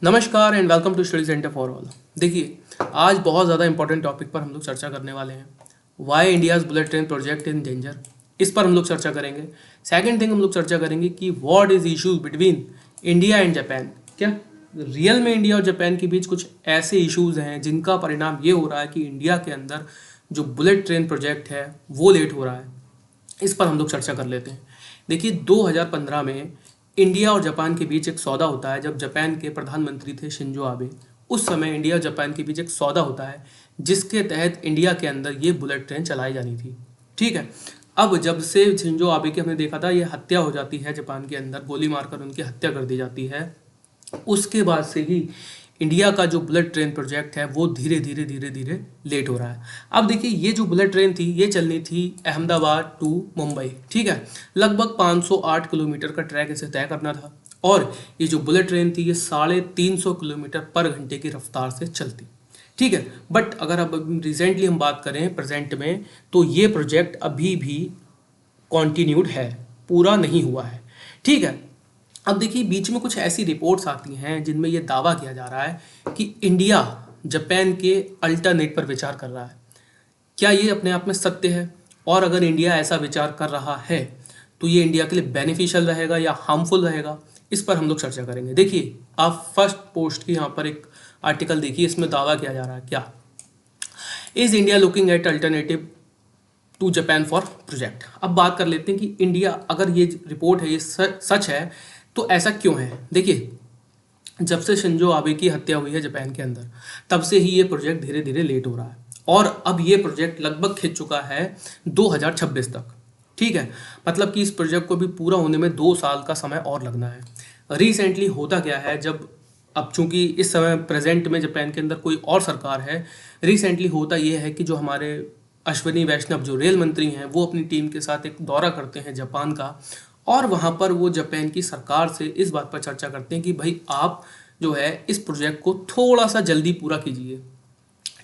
नमस्कार and welcome to study centre for all. देखिए, आज बहुत ज़्यादा इंपॉर्टेंट टॉपिक पर हम लोग चर्चा करने वाले हैं। Why India's bullet train project in danger, इस पर हम लोग चर्चा करेंगे। सेकंड थिंग हम लोग चर्चा करेंगे कि what is issues between India and Japan. क्या रियल में इंडिया और जापान के बीच कुछ ऐसे इश्यूज हैं जिनका परिणाम ये हो रहा है कि इंडिया के अंदर जो बुलेट ट्रेन प्रोजेक्ट है वो लेट हो रहा है। इस पर हम लोग चर्चा कर लेते हैं। देखिए, 2015 में इंडिया और जापान के बीच एक सौदा होता है। जब जापान के प्रधानमंत्री थे शिंजो आबे, उस समय इंडिया और जापान के बीच एक सौदा होता है जिसके तहत इंडिया के अंदर ये बुलेट ट्रेन चलाई जानी थी। ठीक है। अब जब से शिंजो आबे की हमने देखा था ये हत्या हो जाती है, जापान के अंदर गोली मारकर उनकी हत्या कर दी जाती है, उसके बाद से ही इंडिया का जो बुलेट ट्रेन प्रोजेक्ट है वो धीरे धीरे धीरे धीरे लेट हो रहा है। अब देखिए, ये जो बुलेट ट्रेन थी ये चलनी थी अहमदाबाद टू मुंबई। ठीक है। लगभग 508 किलोमीटर का ट्रैक इसे तय करना था और ये जो बुलेट ट्रेन थी ये 350 किलोमीटर पर घंटे की रफ्तार से चलती। ठीक है। बट अगर अब रिसेंटली हम बात करें प्रेजेंट में, तो ये प्रोजेक्ट अभी भी कॉन्टिन्यूड है, पूरा नहीं हुआ है। ठीक है। अब देखिए, बीच में कुछ ऐसी रिपोर्ट्स आती हैं जिनमें यह दावा किया जा रहा है कि इंडिया जापान के अल्टरनेट पर विचार कर रहा है। क्या ये अपने आप में सत्य है? और अगर इंडिया ऐसा विचार कर रहा है तो ये इंडिया के लिए बेनिफिशियल रहेगा या हार्मफुल रहेगा, इस पर हम लोग चर्चा करेंगे। देखिए, आप फर्स्ट पोस्ट की यहाँ पर एक आर्टिकल देखिए, इसमें दावा किया जा रहा है क्या, is India looking at alternative to Japan for project. अब बात कर लेते हैं कि इंडिया, अगर ये रिपोर्ट है ये सच है तो ऐसा क्यों है। देखिए, जब से शिंजो आबे की हत्या हुई है जापान के अंदर, तब से ही ये प्रोजेक्ट धीरे धीरे लेट हो रहा है और अब ये प्रोजेक्ट लगभग खिंच चुका है 2026 तक। ठीक है। मतलब कि इस प्रोजेक्ट को भी पूरा होने में 2 साल का समय और लगना है। रिसेंटली होता क्या है, जब अब चूंकि इस समय प्रेजेंट में जापान के अंदर कोई और सरकार है, रिसेंटली होता ये है कि जो हमारे अश्विनी वैष्णव जो रेल मंत्री हैं वो अपनी टीम के साथ एक दौरा करते हैं जापान का, और वहाँ पर वो जापान की सरकार से इस बात पर चर्चा करते हैं कि भाई आप जो है इस प्रोजेक्ट को थोड़ा सा जल्दी पूरा कीजिए।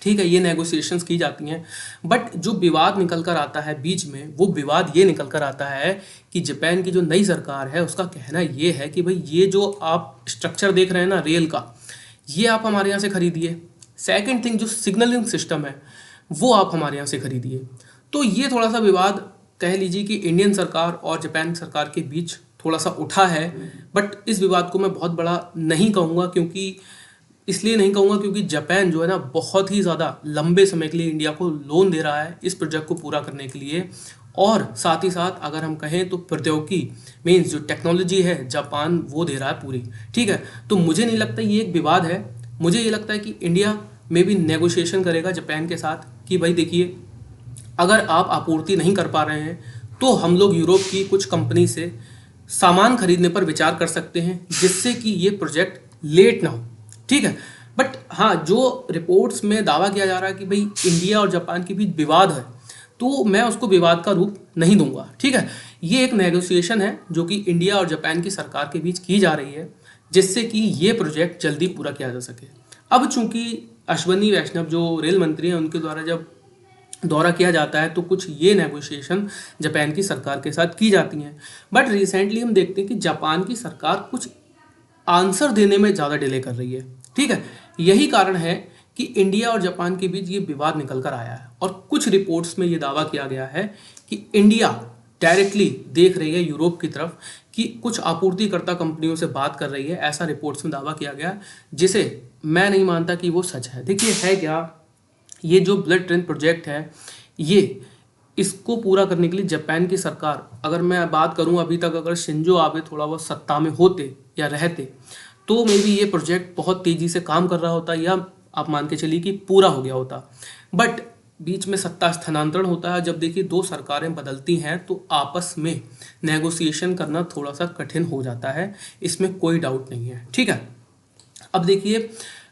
ठीक है। ये नेगोशिएशंस की जाती हैं, बट जो विवाद निकल कर आता है बीच में, वो विवाद ये निकल कर आता है कि जापान की जो नई सरकार है उसका कहना ये है कि भाई ये जो आप स्ट्रक्चर देख रहे हैं ना रेल का, ये आप हमारे यहाँ से खरीदिए। सेकंड थिंग, जो सिग्नलिंग सिस्टम है वो आप हमारे यहाँ से खरीदिए। तो ये थोड़ा सा विवाद कह लीजिए कि इंडियन सरकार और जापान सरकार के बीच थोड़ा सा उठा है। बट इस विवाद को मैं बहुत बड़ा नहीं कहूँगा, क्योंकि इसलिए नहीं कहूँगा क्योंकि जापान जो है ना बहुत ही ज़्यादा लंबे समय के लिए इंडिया को लोन दे रहा है इस प्रोजेक्ट को पूरा करने के लिए। और साथ ही साथ अगर हम कहें तो प्रौद्योगिकी मीन्स जो टेक्नोलॉजी है जापान वो दे रहा है पूरी। ठीक है। तो मुझे नहीं लगता ये एक विवाद है। मुझे ये लगता है कि इंडिया में भी नेगोशिएशन करेगा जापान के साथ कि भाई देखिए, अगर आप आपूर्ति नहीं कर पा रहे हैं तो हम लोग यूरोप की कुछ कंपनी से सामान खरीदने पर विचार कर सकते हैं जिससे कि ये प्रोजेक्ट लेट ना हो। ठीक है। बट हाँ, जो रिपोर्ट्स में दावा किया जा रहा है कि भाई इंडिया और जापान के बीच विवाद है, तो मैं उसको विवाद का रूप नहीं दूंगा। ठीक है। ये एक नेगोशिएशन है जो कि इंडिया और जापान की सरकार के बीच की जा रही है जिससे कि ये प्रोजेक्ट जल्दी पूरा किया जा सके। अब चूंकि अश्विनी वैष्णव जो रेल मंत्री हैं उनके द्वारा जब दौरा किया जाता है तो कुछ ये नेगोशिएशन जापान की सरकार के साथ की जाती हैं। बट रिसेंटली हम देखते हैं कि जापान की सरकार कुछ आंसर देने में ज़्यादा डिले कर रही है। ठीक है। यही कारण है कि इंडिया और जापान के बीच ये विवाद निकल कर आया है और कुछ रिपोर्ट्स में ये दावा किया गया है कि इंडिया डायरेक्टली देख रही है यूरोप की तरफ कि कुछ आपूर्तिकर्ता कंपनियों से बात कर रही है। ऐसा रिपोर्ट्स में दावा किया गया जिसे मैं नहीं मानता कि वो सच है। देखिए, है क्या, ये जो बुलेट ट्रेन प्रोजेक्ट है ये इसको पूरा करने के लिए जापान की सरकार, अगर मैं बात करूं अभी तक अगर शिंजो आबे थोड़ा बहुत सत्ता में होते या रहते तो मे बी ये प्रोजेक्ट बहुत तेज़ी से काम कर रहा होता या आप मान के चलिए कि पूरा हो गया होता। बट बीच में सत्ता स्थानांतरण होता है। जब देखिए दो सरकारें बदलती हैं तो आपस में नेगोशिएशन करना थोड़ा सा कठिन हो जाता है, इसमें कोई डाउट नहीं है। ठीक है। अब देखिए,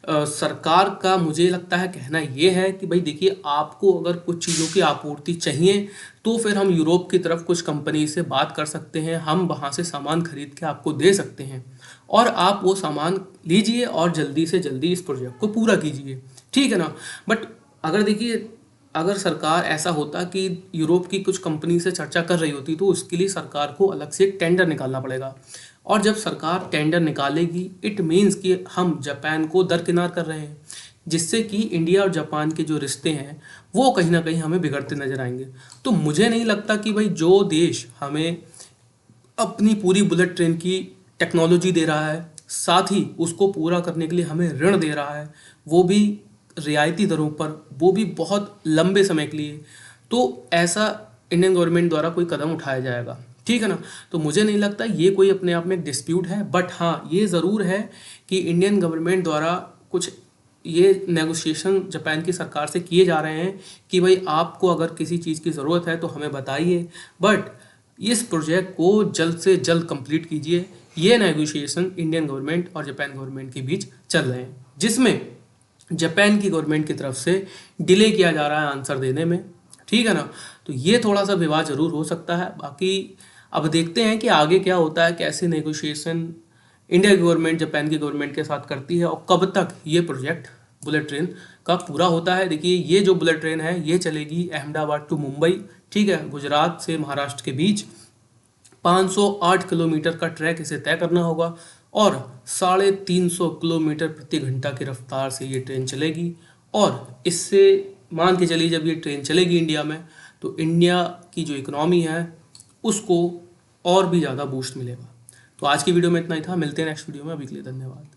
सरकार का मुझे लगता है कहना ये है कि भाई देखिए, आपको अगर कुछ चीज़ों की आपूर्ति चाहिए तो फिर हम यूरोप की तरफ कुछ कंपनी से बात कर सकते हैं, हम वहाँ से सामान खरीद के आपको दे सकते हैं और आप वो सामान लीजिए और जल्दी से जल्दी इस प्रोजेक्ट को पूरा कीजिए। ठीक है ना। बट अगर देखिए, अगर सरकार ऐसा होता कि यूरोप की कुछ कंपनी से चर्चा कर रही होती तो उसके लिए सरकार को अलग से एक टेंडर निकालना पड़ेगा और जब सरकार टेंडर निकालेगी इट मीन्स कि हम जापान को दरकिनार कर रहे हैं, जिससे कि इंडिया और जापान के जो रिश्ते हैं वो कहीं ना कहीं हमें बिगड़ते नजर आएंगे। तो मुझे नहीं लगता कि भाई जो देश हमें अपनी पूरी बुलेट ट्रेन की टेक्नोलॉजी दे रहा है, साथ ही उसको पूरा करने के लिए हमें ऋण दे रहा है, वो भी रियायती दरों पर, वो भी बहुत लंबे समय के लिए, तो ऐसा इंडियन गवर्नमेंट द्वारा कोई कदम उठाया जाएगा, ठीक है ना। तो मुझे नहीं लगता ये कोई अपने आप में एक डिस्प्यूट है, बट हाँ ये ज़रूर है कि इंडियन गवर्नमेंट द्वारा कुछ ये नेगोशिएशन जापान की सरकार से किए जा रहे हैं कि भाई आपको अगर किसी चीज़ की ज़रूरत है तो हमें बताइए, बट इस प्रोजेक्ट को जल्द से जल्द कंप्लीट कीजिए। ये नेगोशिएशन इंडियन गवर्नमेंट और जापान गवर्नमेंट के बीच चल रहे हैं, जिसमें जापान की गवर्नमेंट की तरफ से डिले किया जा रहा है आंसर देने में, ठीक है ना। तो ये थोड़ा सा विवाद जरूर हो सकता है। बाकी अब देखते हैं कि आगे क्या होता है, कैसे नेगोशिएशन इंडिया की गवर्नमेंट जापान की गवर्नमेंट के साथ करती है और कब तक ये प्रोजेक्ट बुलेट ट्रेन का पूरा होता है। देखिए ये जो बुलेट ट्रेन है ये चलेगी अहमदाबाद टू मुंबई, ठीक है, गुजरात से महाराष्ट्र के बीच 508 किलोमीटर का ट्रैक इसे तय करना होगा और 350 किलोमीटर प्रति घंटा की रफ्तार से ये ट्रेन चलेगी। और इससे मान के चलिए जब ये ट्रेन चलेगी इंडिया में, तो इंडिया की जो इकोनॉमी है उसको और भी ज़्यादा बूस्ट मिलेगा। तो आज की वीडियो में इतना ही था, मिलते हैं नेक्स्ट वीडियो में, अभी के लिए धन्यवाद।